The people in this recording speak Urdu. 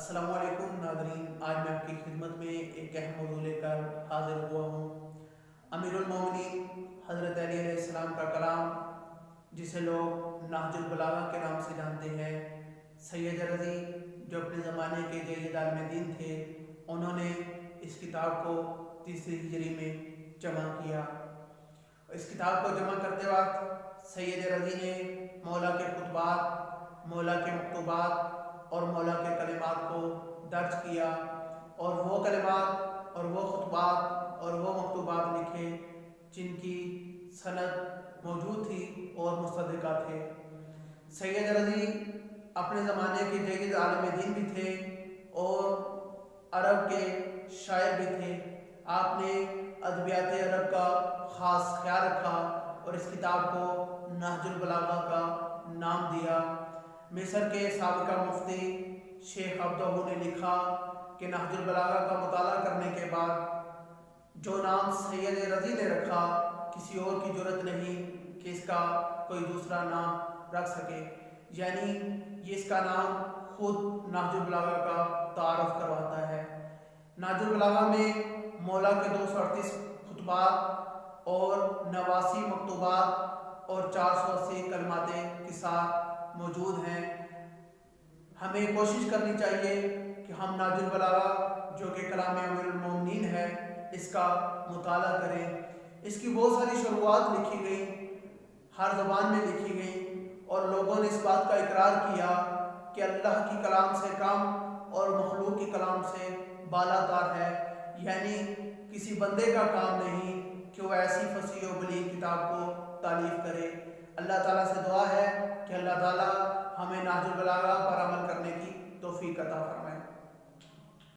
السلام علیکم ناظرین، آج میں آپ کی خدمت میں ایک اہم موضوع لے کر حاضر ہوا ہوں۔ امیر المومنین حضرت علی علیہ السلام کا کلام، جسے لوگ نہج البلاغہ کے نام سے جانتے ہیں، سید رضی جو اپنے زمانے کے جلیل عالم دین تھے، انہوں نے اس کتاب کو 3 ہجری میں جمع کیا۔ اس کتاب کو جمع کرتے وقت سید رضی نے مولا کے خطبات، مولا کے مکتوبات اور مولا کے کلمات کو درج کیا، اور وہ کلمات اور وہ خطبات اور وہ مکتوبات لکھے جن کی سند موجود تھی اور مصدقہ تھے۔ سید رضی اپنے زمانے کے جلیل عالم دین بھی تھے اور عرب کے شاعر بھی تھے۔ آپ نے ادبیات عرب کا خاص خیال رکھا اور اس کتاب کو نہج البلاغہ کا نام دیا۔ مصر کے سابقہ مفتی شیخ عبدہ نے لکھا کہ نہج البلاغہ کا مطالعہ کرنے کے بعد جو نام سید رضی نے رکھا، کسی اور کی جرت نہیں کہ اس کا کوئی دوسرا نام رکھ سکے، یعنی یہ اس کا نام خود نہج البلاغہ کا تعارف کرواتا ہے۔ نہج البلاغہ میں مولا کے 238 خطبات اور 89 مکتوبات اور 480 کلمات کے ساتھ موجود ہیں۔ ہمیں کوشش کرنی چاہیے کہ ہم نہج البلاغہ جو کہ کلام امیر المومنین ہے، اس کا مطالعہ کریں۔ اس کی بہت ساری شروحات لکھی گئیں، ہر زبان میں لکھی گئیں، اور لوگوں نے اس بات کا اقرار کیا کہ اللہ کی کلام سے کم اور مخلوق کی کلام سے بالاتر ہے، یعنی کسی بندے کا کام نہیں کہ وہ ایسی فصیح و بلیغ کتاب کو تالیف کرے۔ اللہ تعالیٰ سے دعا ہے کہ اللہ تعالیٰ ہمیں نہج البلاغہ پر عمل کرنے کی توفیق عطا فرمائے۔